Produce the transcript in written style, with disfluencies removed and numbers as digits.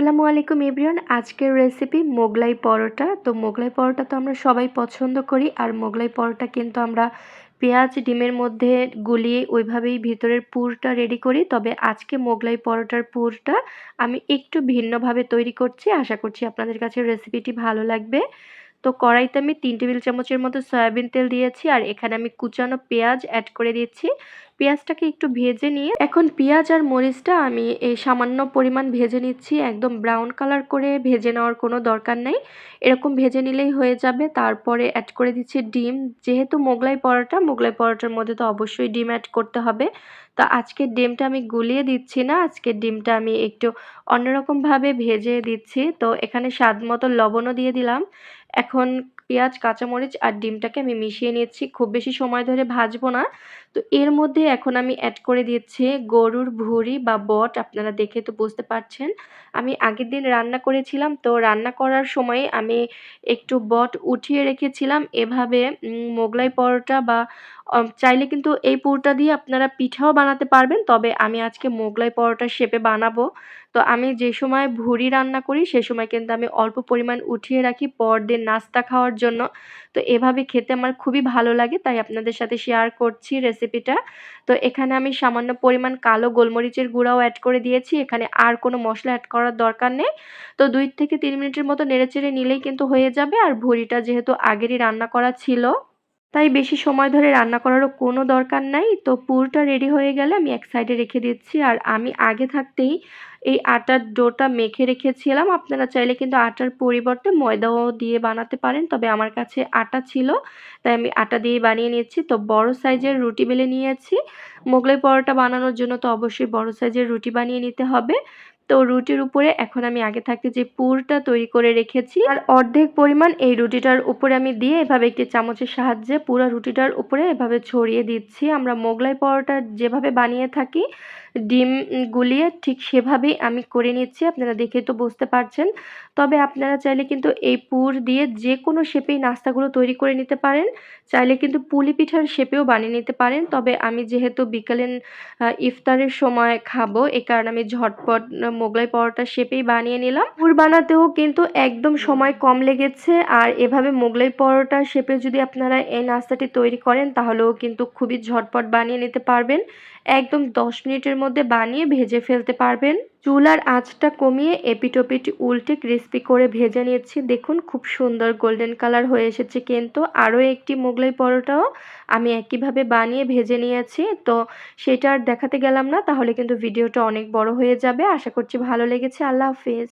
আসসালামু আলাইকুম এভরিওয়ান। আজকের রেসিপি মোগলাই পরোটা। তো মোগলাই পরোটা তো আমরা সবাই পছন্দ করি। আর মোগলাই পরোটা কিন্তু আমরা পেঁয়াজ ডিমের মধ্যে গুলিয়ে ওইভাবেই ভিতরের পুরটা রেডি করি। তবে আজকে মোগলাই পরোটার পুরটা আমি একটু ভিন্নভাবে তৈরি করছি। আশা করছি আপনাদের কাছে রেসিপিটি ভালো লাগবে। তো কড়াইতে আমি ৩ টেবিল চামচের মতো সয়াবিন তেল দিয়েছি আর এখানে আমি কুচানো পেঁয়াজ অ্যাড করে দিচ্ছি। পেঁয়াজটাকে একটু ভেজে নিয়ে এখন পেঁয়াজ আর মরিচটা আমি এই সামান্য পরিমাণ ভেজে নিচ্ছি। একদম ব্রাউন কালার করে ভেজে নেওয়ার কোনো দরকার নেই। এরকম ভেজে নিলেই হয়ে যাবে। তারপরে অ্যাড করে দিচ্ছি ডিম। যেহেতু মোগলাই পরোটার মধ্যে তো অবশ্যই ডিম অ্যাড করতে হবে। তো আজকের ডিমটা আমি গুলিয়ে দিচ্ছি না। আজকের ডিমটা আমি একটু অন্যরকমভাবে ভেজে দিচ্ছি। তো এখানে স্বাদ মতো লবণও দিয়ে দিলাম। এখন পেঁয়াজ, কাঁচামরিচ আর ডিমটাকে আমি মিশিয়ে নিচ্ছি। খুব বেশি সময় ধরে ভাজবো না। তো এর মধ্যে এখন আমি অ্যাড করে দিচ্ছি গরুর ভুঁড়ি বা বট। আপনারা দেখে তো বুঝতে পারছেন। আমি আগের দিন রান্না করেছিলাম। তো রান্না করার সময় আমি একটু বট উঠিয়ে রেখেছিলাম। এভাবে মোগলাই পরোটা বা চাইলে কিন্তু এই পুরটা দিয়ে আপনারা পিঠাও বানাতে পারবেন। তবে আমি আজকে মোগলাই পরোটার শেপে বানাবো। তো আমি যে সময় ভুঁড়ি রান্না করি সে সময় কিন্তু আমি অল্প পরিমাণ উঠিয়ে রাখি পরদিন নাস্তা খাওয়ার জন্য। তো এভাবে খেতে আমার খুবই ভালো লাগে, তাই আপনাদের সাথে শেয়ার করছি রেসিপিটা। তো এখানে আমি সামান্য পরিমাণ কালো গোলমরিচের গুঁড়াও অ্যাড করে দিয়েছি। এখানে আর কোনো মসলা অ্যাড করার দরকার নেই। তো ২ থেকে ৩ মিনিটের মতো নেড়েচেড়ে নিলেই কিন্তু হয়ে যাবে। আর ভুঁড়িটা যেহেতু আগেরই রান্না করা ছিল, তাই বেশি সময় ধরে রান্না করারও কোনো দরকার নাই। তো পুরটা রেডি হয়ে গেলে আমি এক সাইডে রেখে দিচ্ছি। আর আমি আগে থাকতেই এই আটার ডোটা মেখে রেখেছিলাম। আপনারা চাইলে কিন্তু আটার পরিবর্তে ময়দাও দিয়ে বানাতে পারেন। তবে আমার কাছে আটা ছিল, তাই আমি আটা দিয়েই বানিয়ে নিচ্ছি। তো বড় সাইজের রুটি বেলে নিয়েছি। মোগলাই পরোটা বানানোর জন্য তো অবশ্যই বড় সাইজের রুটি বানিয়ে নিতে হবে। তো রুটির উপরে এখন আমি আগে থাকতে যে পুরটা তৈরি করে রেখেছি আর অর্ধেক পরিমাণ এই রুটিটার উপরে আমি দিয়ে এভাবে একটি চামচের সাহায্যে পুরো রুটিটার উপরে এভাবে ছড়িয়ে দিচ্ছি। আমরা মোগলাই পরোটা যেভাবে বানিয়ে থাকি ডিম গুলিয়ে ঠিক সেভাবেই আমি করে নিচ্ছি। আপনারা দেখে তো বুঝতে পারছেন। তবে আপনারা চাইলে কিন্তু এই পুর দিয়ে যেকোনো শেপেই নাস্তাগুলো তৈরি করে নিতে পারেন। চাইলে কিন্তু পুলি পিঠার শেপেও বানিয়ে নিতে পারেন। তবে আমি যেহেতু বিকালের ইফতারের সময় খাবো, এ কারণে আমি ঝটপট মোগলাই পরোটার শেপেই বানিয়ে নিলাম। পুর বানাতেও কিন্তু একদম সময় কম লেগেছে। আর এভাবে মোগলাই পরোটার শেপে যদি আপনারা এই নাস্তাটি তৈরি করেন তাহলেও কিন্তু খুবই ঝটপট বানিয়ে নিতে পারবেন। একদম ১০ মিনিটের মধ্যে বানিয়ে ভেজে ফেলতে পারবেন। চুলার আঁচটা কমিয়ে এপিঠ-ওপিঠ উল্টে ক্রিস্পি করে ভেজে নিচ্ছি। দেখুন খুব সুন্দর গোল্ডেন কালার হয়ে এসেছে কিন্তু। আরও একটি মোগলাই পরোটাও আমি একইভাবে বানিয়ে ভেজে নিয়েছি। তো সেটা আর দেখাতে গেলাম না, তাহলে কিন্তু ভিডিওটা অনেক বড় হয়ে যাবে। আশা করছি ভালো লেগেছে। আল্লাহ হাফেজ।